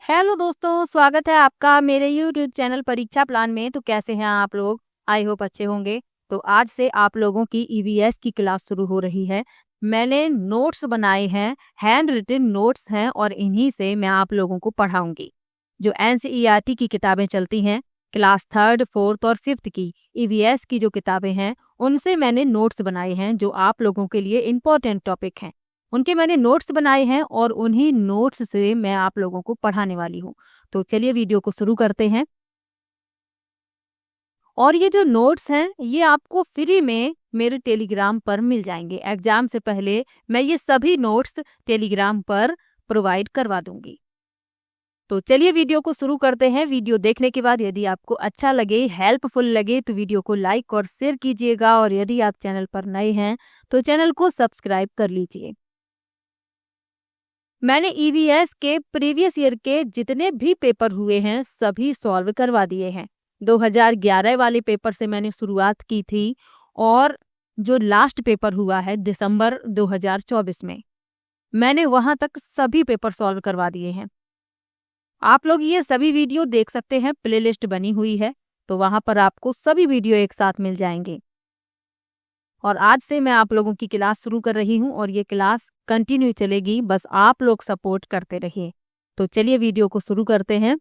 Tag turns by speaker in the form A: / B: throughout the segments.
A: Hello दोस्तों, स्वागत है आपका मेरे यूट्यूब चैनल परीक्षा प्लान में। तो कैसे हैं आप लोग? आई होप अच्छे होंगे। तो आज से आप लोगों की ईवीएस की क्लास शुरू हो रही है। मैंने नोट्स बनाए हैं, हैंड रिटन नोट्स हैं और इन्हीं से मैं आप लोगों को पढ़ाऊंगी। जो एनसीईआरटी की किताबें चलती हैं, क्लास 3, 4 और 5 की ईवीएस की जो किताबें हैं, उनसे मैंने नोट्स बनाए हैं जो आप लोगों के लिए इम्पोर्टेंट टॉपिक हैं। उनके मैंने नोट्स बनाए हैं और उन्हीं नोट्स से मैं आप लोगों को पढ़ाने वाली हूँ। तो चलिए वीडियो को शुरू करते हैं। और ये जो नोट्स हैं ये आपको फ्री में मेरे टेलीग्राम पर मिल जाएंगे। एग्जाम से पहले मैं ये सभी नोट्स टेलीग्राम पर प्रोवाइड करवा दूंगी। तो चलिए वीडियो को शुरू करते हैं। वीडियो देखने के बाद यदि आपको अच्छा लगे, हेल्पफुल लगे तो वीडियो को लाइक और शेयर कीजिएगा। और यदि आप चैनल पर नए हैं तो चैनल को सब्सक्राइब कर लीजिए। मैंने ईवीएस के प्रीवियस ईयर के जितने भी पेपर हुए हैं सभी सॉल्व करवा दिए हैं। 2011 वाले पेपर से मैंने शुरुआत की थी और जो लास्ट पेपर हुआ है दिसंबर 2024 में, मैंने वहां तक सभी पेपर सॉल्व करवा दिए हैं। आप लोग ये सभी वीडियो देख सकते हैं, प्लेलिस्ट बनी हुई है तो वहां पर आपको सभी वीडियो एक साथ मिल जाएंगे। और आज से मैं आप लोगों की क्लास शुरू कर रही हूँ और ये क्लास कंटिन्यू चलेगी, बस आप लोग सपोर्ट करते रहिए। तो चलिए वीडियो को शुरू करते हैं।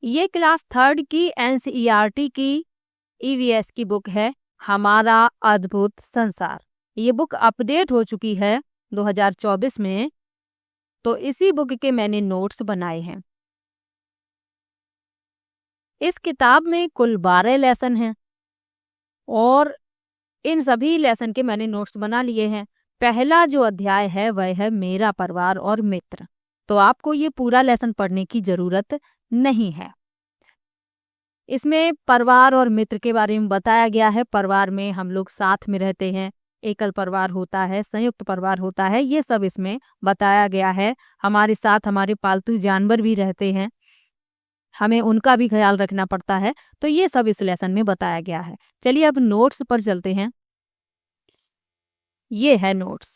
A: ये क्लास 3 की एनसीईआरटी की ईवीएस की बुक है, हमारा अद्भुत संसार। ये बुक अपडेट हो चुकी है 2024 में, तो इसी बुक के मैंने नोट्स बनाए हैं। इस किताब में कुल 12 लेसन हैं और इन सभी लेसन के मैंने नोट्स बना लिए हैं। पहला जो अध्याय है वह है मेरा परिवार और मित्र। तो आपको ये पूरा लेसन पढ़ने की जरूरत नहीं है। इसमें परिवार और मित्र के बारे में बताया गया है। परिवार में हम लोग साथ में रहते हैं, एकल परिवार होता है, संयुक्त परिवार होता है, ये सब इसमें बताया गया है। हमारे साथ हमारे पालतू जानवर भी रहते हैं, हमें उनका भी ख्याल रखना पड़ता है। तो ये सब इस लेसन में बताया गया है। चलिए अब नोट्स पर चलते हैं। ये है नोट्स,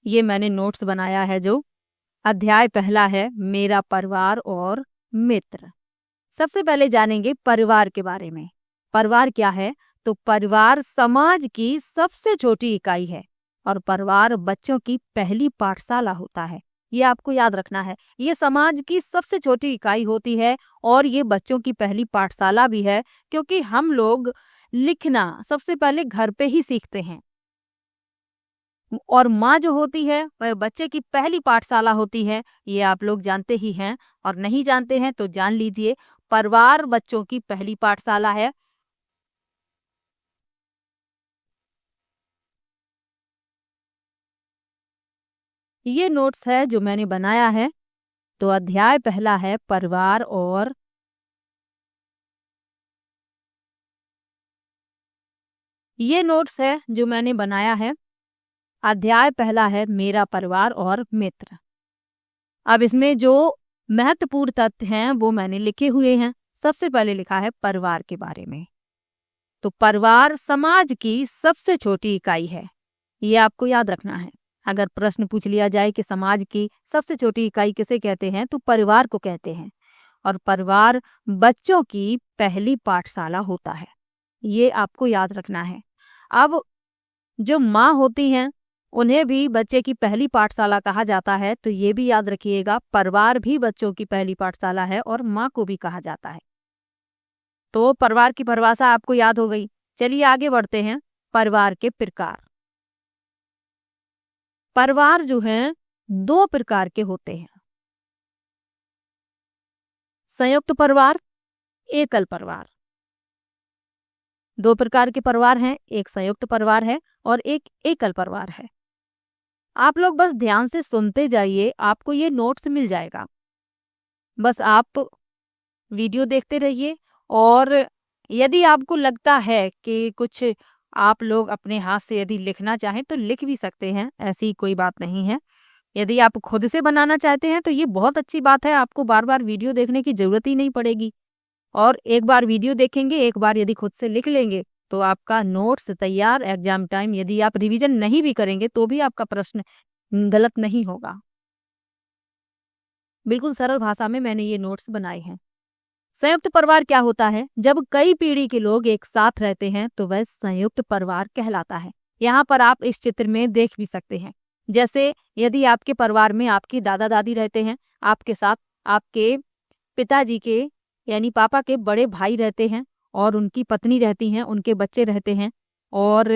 A: ये मैंने नोट्स बनाया है। जो अध्याय पहला है मेरा परिवार और मित्र। सबसे पहले जानेंगे परिवार के बारे में। परिवार क्या है? तो परिवार समाज की सबसे छोटी इकाई है और परिवार बच्चों की पहली पाठशाला होता है। ये आपको याद रखना है, ये समाज की सबसे छोटी इकाई होती है और ये बच्चों की पहली पाठशाला भी है, क्योंकि हम लोग लिखना सबसे पहले घर पे ही सीखते हैं और माँ जो होती है वह बच्चे की पहली पाठशाला होती है। ये आप लोग जानते ही हैं, और नहीं जानते हैं तो जान लीजिए। परिवार बच्चों की पहली पाठशाला है। ये नोट्स है जो मैंने बनाया है। तो अध्याय पहला है परिवार और ये नोट्स है जो मैंने बनाया है। अध्याय पहला है मेरा परिवार और मित्र। अब इसमें जो महत्वपूर्ण तथ्य हैं वो मैंने लिखे हुए हैं। सबसे पहले लिखा है परिवार के बारे में। तो परिवार समाज की सबसे छोटी इकाई है, ये आपको याद रखना है। अगर प्रश्न पूछ लिया जाए कि समाज की सबसे छोटी इकाई किसे कहते हैं, तो परिवार को कहते हैं। और परिवार बच्चों की पहली पाठशाला होता है, ये आपको याद रखना है। अब जो माँ होती हैं उन्हें भी बच्चे की पहली पाठशाला कहा जाता है, तो ये भी याद रखिएगा, परिवार भी बच्चों की पहली पाठशाला है और माँ को भी कहा जाता है। तो परिवार की परिभाषा आपको याद हो गई। चलिए आगे बढ़ते हैं। परिवार के प्रकार। परिवार जो है दो प्रकार के होते हैं, संयुक्त परिवार, एकल परिवार। दो प्रकार के परिवार हैं, एक संयुक्त परिवार है और एक एकल परिवार है। आप लोग बस ध्यान से सुनते जाइए, आपको ये नोट्स मिल जाएगा। बस आप वीडियो देखते रहिए और यदि आपको लगता है कि कुछ आप लोग अपने हाथ से यदि लिखना चाहें तो लिख भी सकते हैं, ऐसी कोई बात नहीं है। यदि आप खुद से बनाना चाहते हैं तो ये बहुत अच्छी बात है, आपको बार बार वीडियो देखने की जरूरत ही नहीं पड़ेगी। और एक बार वीडियो देखेंगे, एक बार यदि खुद से लिख लेंगे तो आपका नोट्स तैयार। एग्जाम टाइम यदि आप रिवीजन नहीं भी करेंगे तो भी आपका प्रश्न गलत नहीं होगा। बिल्कुल सरल भाषा में मैंने ये नोट्स बनाए हैं। संयुक्त परिवार क्या होता है? जब कई पीढ़ी के लोग एक साथ रहते हैं तो वह संयुक्त परिवार कहलाता है। यहाँ पर आप इस चित्र में देख भी सकते हैं। जैसे यदि आपके परिवार में आपके दादा दादी रहते हैं, आपके साथ आपके पिताजी के यानी पापा के बड़े भाई रहते हैं और उनकी पत्नी रहती हैं, उनके बच्चे रहते हैं, और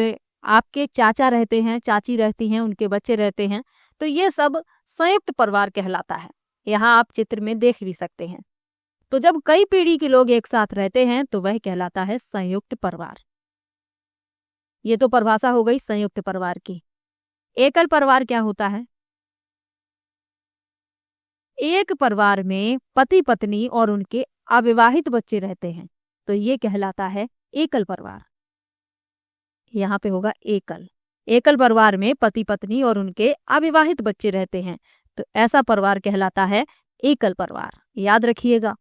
A: आपके चाचा रहते हैं, चाची रहती हैं, उनके बच्चे रहते हैं, तो ये सब संयुक्त परिवार कहलाता है। यहाँ आप चित्र में देख भी सकते हैं। तो जब कई पीढ़ी के लोग एक साथ रहते हैं तो वह कहलाता है संयुक्त परिवार। ये तो परिभाषा हो गई संयुक्त परिवार की। एकल परिवार क्या होता है? एक परिवार में पति पत्नी और उनके अविवाहित बच्चे रहते हैं, तो ये कहलाता है एकल परिवार। यहाँ पे होगा एकल। एकल परिवार में पति पत्नी और उनके अविवाहित बच्चे रहते हैं, तो ऐसा परिवार कहलाता है एकल परिवार। याद रखिएगा,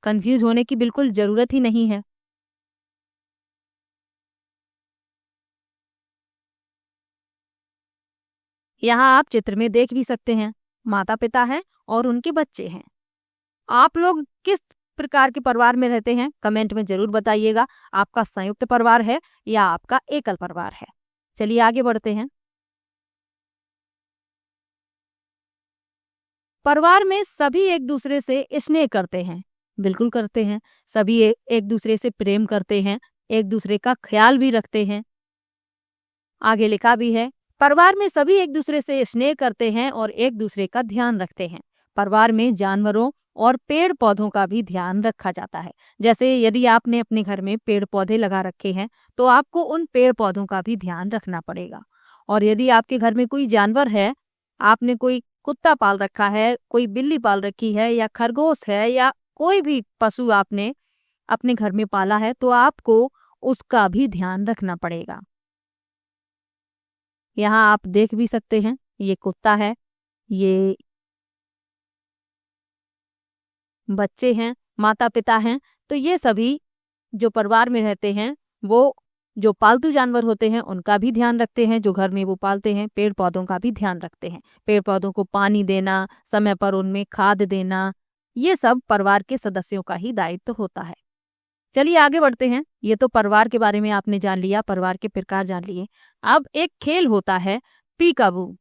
A: कंफ्यूज होने की बिल्कुल जरूरत ही नहीं है। यहाँ आप चित्र में देख भी सकते हैं, माता पिता हैं और उनके बच्चे हैं। आप लोग किस प्रकार के परिवार में रहते हैं? कमेंट में जरूर बताइएगा। आपका संयुक्त परिवार है या आपका एकल परिवार है? चलिए आगे बढ़ते हैं। परिवार में सभी एक दूसरे से स्नेह करते हैं। बिल्कुल करते हैं। सभी एक दूसरे से प्रेम करते हैं, एक दूसरे का ख्याल भी रखते हैं। आगे लिखा भी है, परिवार में सभी एक दूसरे से स्नेह करते हैं और एक दूसरे का ध्यान रखते हैं। परिवार में जानवरों और पेड़ पौधों का भी ध्यान रखा जाता है। जैसे यदि आपने अपने घर में पेड़ पौधे लगा रखे हैं तो आपको उन पेड़ पौधों का भी ध्यान रखना पड़ेगा। और यदि आपके घर में कोई जानवर है, आपने कोई कुत्ता पाल रखा है, कोई बिल्ली पाल रखी है, या खरगोश है, या कोई भी पशु आपने अपने घर में पाला है, तो आपको उसका भी ध्यान रखना पड़ेगा। यहाँ आप देख भी सकते हैं, ये कुत्ता है, ये बच्चे हैं, माता पिता हैं। तो ये सभी जो परिवार में रहते हैं वो जो पालतू जानवर होते हैं उनका भी ध्यान रखते हैं, जो घर में वो पालते हैं। पेड़ पौधों का भी ध्यान रखते हैं। पेड़ पौधों को पानी देना, समय पर उनमें खाद देना, ये सब परिवार के सदस्यों का ही दायित्व होता है। चलिए आगे बढ़ते हैं। ये तो परिवार के बारे में आपने जान लिया, परिवार के प्रकार जान लिए। अब एक खेल होता है पीकाबू,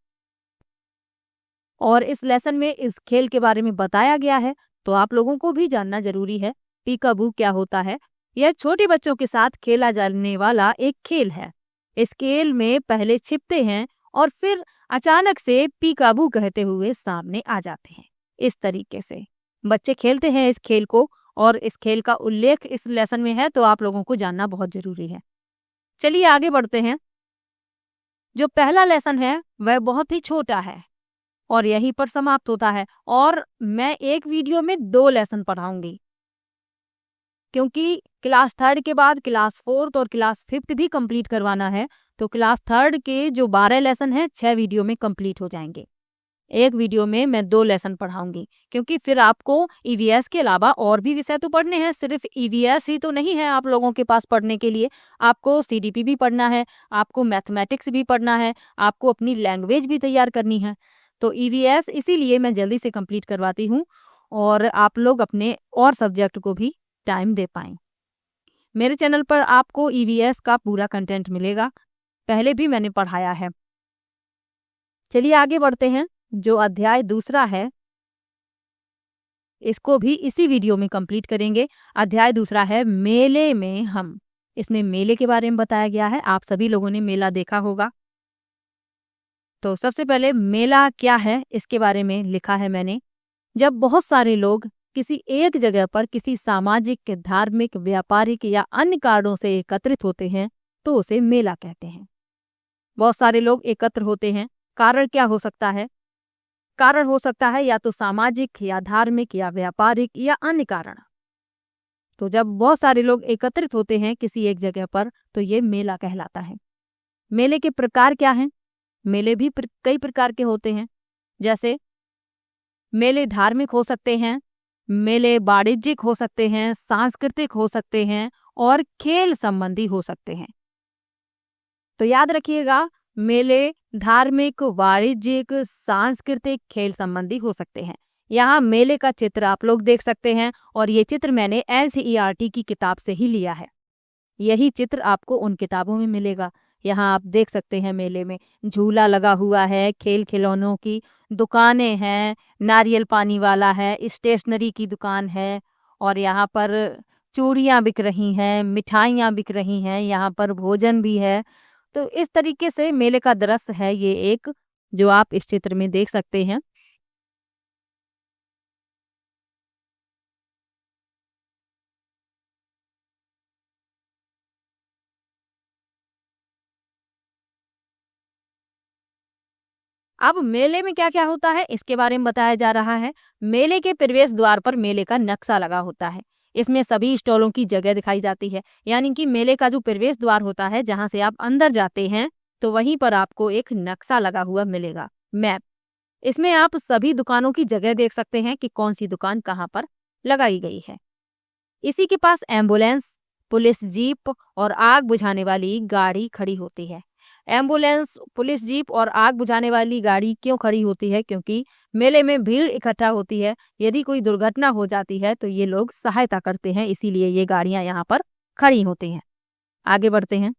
A: और इस लेसन में इस खेल के बारे में बताया गया है, तो आप लोगों को भी जानना जरूरी है। पीकाबू क्या होता है? यह छोटे बच्चों के साथ खेला जाने वाला एक खेल है। इस खेल में पहले छिपते हैं और फिर अचानक से पीकाबू कहते हुए सामने आ जाते हैं। इस तरीके से बच्चे खेलते हैं इस खेल को, और इस खेल का उल्लेख इस लेसन में है, तो आप लोगों को जानना बहुत जरूरी है। चलिए आगे बढ़ते हैं। जो पहला लेसन है वह बहुत ही छोटा है और यहीं पर समाप्त होता है, और मैं एक वीडियो में 2 लेसन पढ़ाऊंगी, क्योंकि क्लास 3 के बाद क्लास 4 और क्लास 5 भी कंप्लीट करवाना है। तो क्लास 3 के जो 12 लेसन हैं 6 वीडियो में कंप्लीट हो जाएंगे। एक वीडियो में मैं 2 लेसन पढ़ाऊंगी, क्योंकि फिर आपको ईवीएस के अलावा और भी विषय तो पढ़ने हैं। सिर्फ ईवीएस ही तो नहीं है आप लोगों के पास पढ़ने के लिए। आपको सीडीपी भी पढ़ना है, आपको मैथमेटिक्स भी पढ़ना है, आपको अपनी लैंग्वेज भी तैयार करनी है। तो ईवीएस इसीलिए मैं जल्दी से कंप्लीट करवाती हूँ, और आप लोग अपने और सब्जेक्ट को भी टाइम दे पाएँ। मेरे चैनल पर आपको ईवीएस का पूरा कंटेंट मिलेगा, पहले भी मैंने पढ़ाया है। चलिए आगे बढ़ते हैं। जो अध्याय दूसरा है इसको भी इसी वीडियो में कंप्लीट करेंगे। अध्याय दूसरा है मेले में हम। इसमें मेले के बारे में बताया गया है। आप सभी लोगों ने मेला देखा होगा। तो सबसे पहले मेला क्या है इसके बारे में लिखा है मैंने। जब बहुत सारे लोग किसी एक जगह पर किसी सामाजिक, धार्मिक, व्यापारिक या अन्य कारणों से एकत्रित होते हैं तो उसे मेला कहते हैं। बहुत सारे लोग एकत्र होते हैं। कारण क्या हो सकता है? कारण हो सकता है या तो सामाजिक, या धार्मिक, या व्यापारिक, या अन्य कारण। तो जब बहुत सारे लोग एकत्रित होते हैं किसी एक जगह पर तो ये मेला कहलाता है। मेले के प्रकार क्या हैं? मेले भी कई प्रकार के होते हैं। जैसे मेले धार्मिक हो सकते हैं, मेले वाणिज्यिक हो सकते हैं, सांस्कृतिक हो सकते हैं, और खेल संबंधी हो सकते हैं। तो याद रखिएगा, मेले धार्मिक, वाणिज्यिक, सांस्कृतिक, खेल संबंधी हो सकते हैं। यहाँ मेले का चित्र आप लोग देख सकते हैं और ये चित्र मैंने NCERT की किताब से ही लिया है। यही चित्र आपको उन किताबों में मिलेगा। यहाँ आप देख सकते हैं मेले में झूला लगा हुआ है, खेल खिलौनों की दुकानें हैं, नारियल पानी वाला है, स्टेशनरी की दुकान है और यहाँ पर चूड़ियाँ बिक रही हैं, मिठाइयाँ बिक रही हैं, यहाँ पर भोजन भी है। तो इस तरीके से मेले का दृश्य है ये एक, जो आप इस चित्र में देख सकते हैं। अब मेले में क्या क्या होता है इसके बारे में बताया जा रहा है। मेले के प्रवेश द्वार पर मेले का नक्शा लगा होता है। इसमें सभी स्टॉलों की जगह दिखाई जाती है, यानी कि मेले का जो प्रवेश द्वार होता है जहां से आप अंदर जाते हैं तो वहीं पर आपको एक नक्शा लगा हुआ मिलेगा, मैप। इसमें आप सभी दुकानों की जगह देख सकते हैं कि कौन सी दुकान कहाँ पर लगाई गई है। इसी के पास एम्बुलेंस, पुलिस जीप और आग बुझाने वाली गाड़ी खड़ी होती है। एम्बुलेंस, पुलिस जीप और आग बुझाने वाली गाड़ी क्यों खड़ी होती है? क्योंकि मेले में भीड़ इकट्ठा होती है। यदि कोई दुर्घटना हो जाती है तो ये लोग सहायता करते हैं, इसीलिए ये गाड़ियां यहाँ पर खड़ी होती हैं। आगे बढ़ते हैं।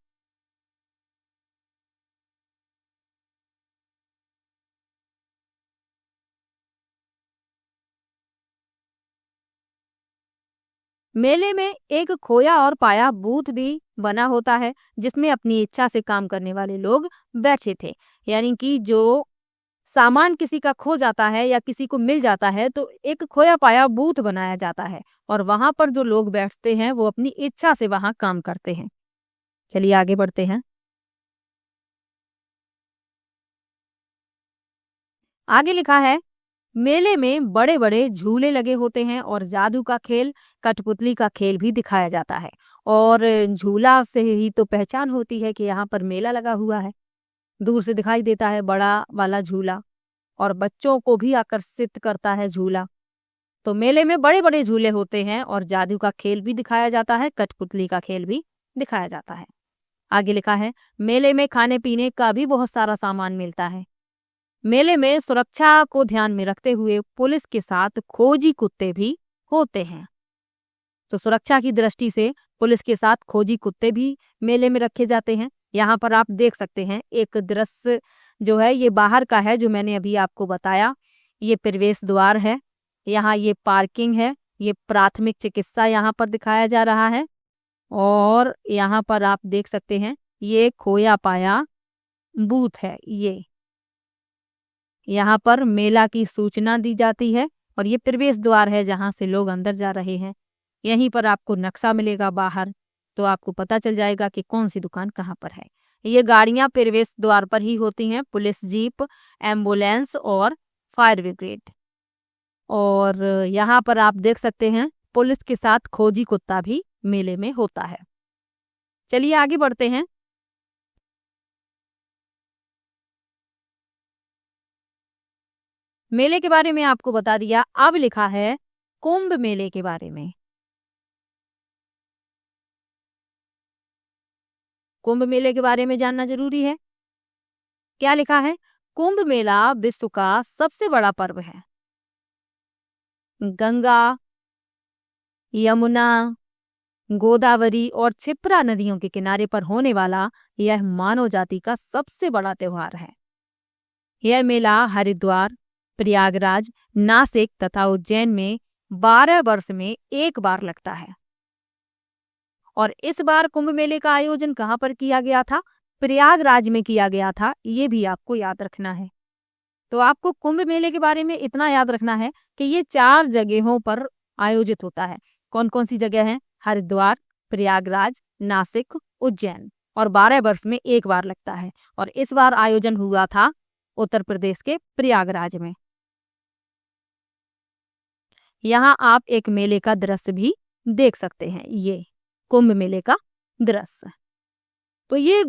A: मेले में एक खोया और पाया बूथ भी बना होता है, जिसमें अपनी इच्छा से काम करने वाले लोग बैठे थे। यानी कि जो सामान किसी का खो जाता है या किसी को मिल जाता है तो एक खोया पाया बूथ बनाया जाता है और वहां पर जो लोग बैठते हैं वो अपनी इच्छा से वहां काम करते हैं। चलिए आगे बढ़ते हैं। आगे लिखा है, मेले में बड़े बड़े झूले लगे होते हैं और जादू का खेल, कठपुतली का खेल भी दिखाया जाता है। और झूला से ही तो पहचान होती है कि यहाँ पर मेला लगा हुआ है। दूर से दिखाई देता है बड़ा वाला झूला और बच्चों को भी आकर्षित करता है झूला। तो मेले में बड़े बड़े झूले होते हैं और जादू का खेल भी दिखाया जाता है, कठपुतली का खेल भी दिखाया जाता है। आगे लिखा है, मेले में खाने पीने का भी बहुत सारा सामान मिलता है। मेले में सुरक्षा को ध्यान में रखते हुए पुलिस के साथ खोजी कुत्ते भी होते हैं। तो सुरक्षा की दृष्टि से पुलिस के साथ खोजी कुत्ते भी मेले में रखे जाते हैं। यहाँ पर आप देख सकते हैं एक दृश्य जो है ये बाहर का है, जो मैंने अभी आपको बताया। ये प्रवेश द्वार है, यहाँ ये पार्किंग है, ये प्राथमिक चिकित्सा यहाँ पर दिखाया जा रहा है। और यहाँ पर आप देख सकते हैं ये खोया पाया बूथ है। ये यहाँ पर मेला की सूचना दी जाती है और ये प्रवेश द्वार है जहाँ से लोग अंदर जा रहे हैं। यहीं पर आपको नक्शा मिलेगा बाहर, तो आपको पता चल जाएगा कि कौन सी दुकान कहाँ पर है। ये गाड़ियाँ प्रवेश द्वार पर ही होती हैं, पुलिस जीप, एम्बुलेंस और फायर ब्रिगेड। और यहाँ पर आप देख सकते हैं पुलिस के साथ खोजी कुत्ता भी मेले में होता है। चलिए आगे बढ़ते हैं। मेले के बारे में आपको बता दिया, अब लिखा है कुंभ मेले के बारे में। कुंभ मेले के बारे में जानना जरूरी है। क्या लिखा है? कुंभ मेला विश्व का सबसे बड़ा पर्व है। गंगा, यमुना, गोदावरी और क्षिप्रा नदियों के किनारे पर होने वाला यह मानव जाति का सबसे बड़ा त्योहार है। यह मेला हरिद्वार, प्रयागराज, नासिक तथा उज्जैन में 12 वर्ष में एक बार लगता है। और इस बार कुंभ मेले का आयोजन कहाँ पर किया गया था? प्रयागराज में किया गया था, ये भी आपको याद रखना है। तो आपको कुंभ मेले के बारे में इतना याद रखना है कि ये 4 जगहों पर आयोजित होता है। कौन कौन सी जगह है? हरिद्वार, प्रयागराज, नासिक, उज्जैन। और 12 वर्ष में एक बार लगता है। और इस बार आयोजन हुआ था उत्तर प्रदेश के प्रयागराज में। यहाँ आप एक मेले का दृश्य भी देख सकते हैं, ये कुंभ मेले का दृश्य। तो ये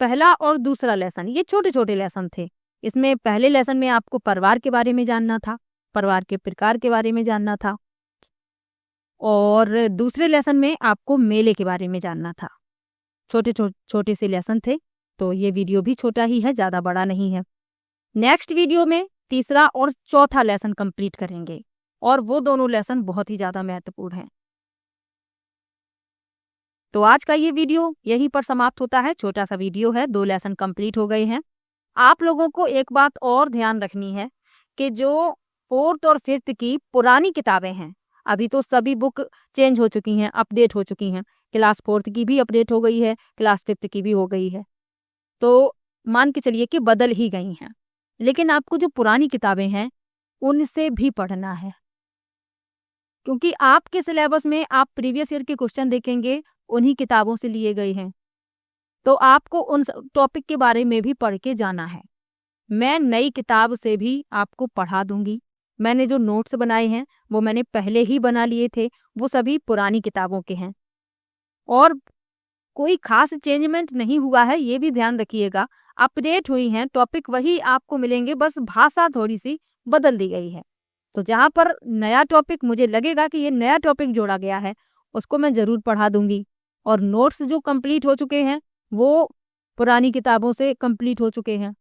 A: पहला और दूसरा लेसन, ये छोटे छोटे लेसन थे। इसमें पहले लेसन में आपको परिवार के बारे में जानना था, परिवार के प्रकार के बारे में जानना था। और दूसरे लेसन में आपको मेले के बारे में जानना था। छोटे छोटे से लेसन थे, तो ये वीडियो भी छोटा ही है, ज़्यादा बड़ा नहीं है। नेक्स्ट वीडियो में तीसरा और चौथा लेसन कंप्लीट करेंगे, और वो दोनों लेसन बहुत ही ज़्यादा महत्वपूर्ण हैं। तो आज का ये वीडियो यहीं पर समाप्त होता है। छोटा सा वीडियो है, 2 लेसन कंप्लीट हो गए हैं। आप लोगों को एक बात और ध्यान रखनी है कि जो 4th और 5th की पुरानी किताबें हैं, अभी तो सभी बुक चेंज हो चुकी हैं, अपडेट हो चुकी हैं। क्लास 4th की भी अपडेट हो गई है, क्लास 5th की भी हो गई है, तो मान के चलिए कि बदल ही गई हैं। लेकिन आपको जो पुरानी किताबें हैं उनसे भी पढ़ना है, क्योंकि आपके सिलेबस में आप प्रीवियस ईयर के क्वेश्चन देखेंगे, उन्हीं किताबों से लिए गए हैं। तो आपको उन टॉपिक के बारे में भी पढ़ के जाना है। मैं नई किताब से भी आपको पढ़ा दूंगी। मैंने जो नोट्स बनाए हैं वो मैंने पहले ही बना लिए थे, वो सभी पुरानी किताबों के हैं और कोई खास चेंजमेंट नहीं हुआ है, ये भी ध्यान रखिएगा। अपडेट हुई हैं, टॉपिक वही आपको मिलेंगे, बस भाषा थोड़ी सी बदल दी गई है। तो जहाँ पर नया टॉपिक मुझे लगेगा कि ये नया टॉपिक जोड़ा गया है, उसको मैं ज़रूर पढ़ा दूंगी। और नोट्स जो कंप्लीट हो चुके हैं वो पुरानी किताबों से कंप्लीट हो चुके हैं,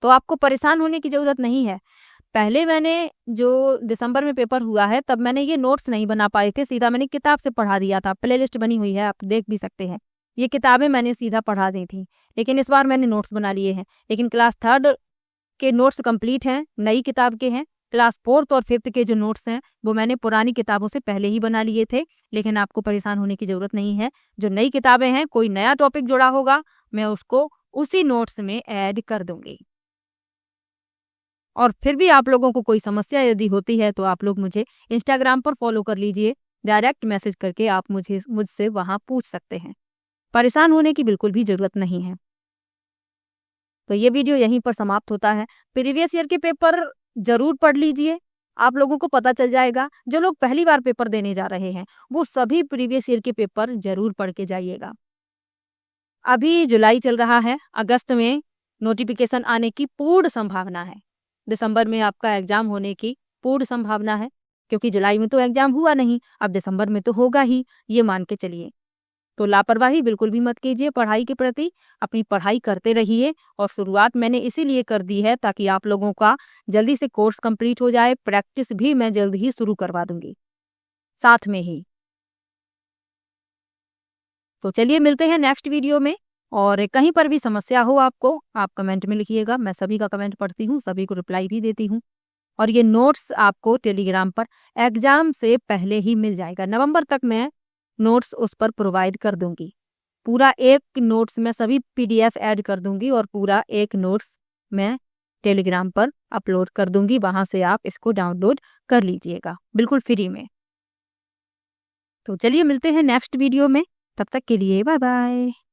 A: तो आपको परेशान होने की ज़रूरत नहीं है। पहले मैंने जो दिसंबर में पेपर हुआ है तब मैंने ये नोट्स नहीं बना पाए थे, सीधा मैंने किताब से पढ़ा दिया था। प्लेलिस्ट बनी हुई है, आप देख भी सकते हैं। ये किताबें मैंने सीधा पढ़ा दी थी, लेकिन इस बार मैंने नोट्स बना लिए हैं। लेकिन क्लास 3rd के नोट्स कंप्लीट हैं, नई किताब के हैं। क्लास 4th और 5th के जो नोट्स हैं वो मैंने पुरानी किताबों से पहले ही बना लिए थे, लेकिन आपको परेशान होने की ज़रूरत नहीं है। जो नई किताबें हैं, कोई नया टॉपिक जुड़ा होगा, मैं उसको उसी नोट्स में ऐड कर दूंगी। और फिर भी आप लोगों को कोई समस्या यदि होती है तो आप लोग मुझे इंस्टाग्राम पर फॉलो कर लीजिए, डायरेक्ट मैसेज करके आप मुझसे वहाँ पूछ सकते हैं। परेशान होने की बिल्कुल भी ज़रूरत नहीं है। तो ये वीडियो यहीं पर समाप्त होता है। प्रीवियस ईयर के पेपर ज़रूर पढ़ लीजिए, आप लोगों को पता चल जाएगा। जो लोग पहली बार पेपर देने जा रहे हैं वो सभी प्रीवियस ईयर के पेपर ज़रूर पढ़ के जाइएगा। अभी जुलाई चल रहा है, अगस्त में नोटिफिकेशन आने की पूर्ण संभावना है। दिसंबर में आपका एग्जाम होने की पूर्ण संभावना है, क्योंकि जुलाई में तो एग्जाम हुआ नहीं, अब दिसंबर में तो होगा ही, ये मान के चलिए। तो लापरवाही बिल्कुल भी मत कीजिए पढ़ाई के प्रति, अपनी पढ़ाई करते रहिए। और शुरुआत मैंने इसीलिए कर दी है ताकि आप लोगों का जल्दी से कोर्स कंप्लीट हो जाए। प्रैक्टिस भी मैं जल्द ही शुरू करवा दूंगी साथ में ही। तो चलिए मिलते हैं नेक्स्ट वीडियो में। और कहीं पर भी समस्या हो आपको, आप कमेंट में लिखिएगा, मैं सभी का कमेंट पढ़ती हूँ, सभी को रिप्लाई भी देती हूँ। और ये नोट्स आपको टेलीग्राम पर एग्जाम से पहले ही मिल जाएगा। नवंबर तक मैं नोट्स उस पर प्रोवाइड कर दूंगी। पूरा एक नोट्स में सभी PDF ऐड कर दूंगी और पूरा एक नोट्स मैं टेलीग्राम पर अपलोड कर दूंगी। वहां से आप इसको डाउनलोड कर लीजिएगा बिल्कुल फ्री में। तो चलिए मिलते हैं नेक्स्ट वीडियो में, तब तक के लिए बाय बाय।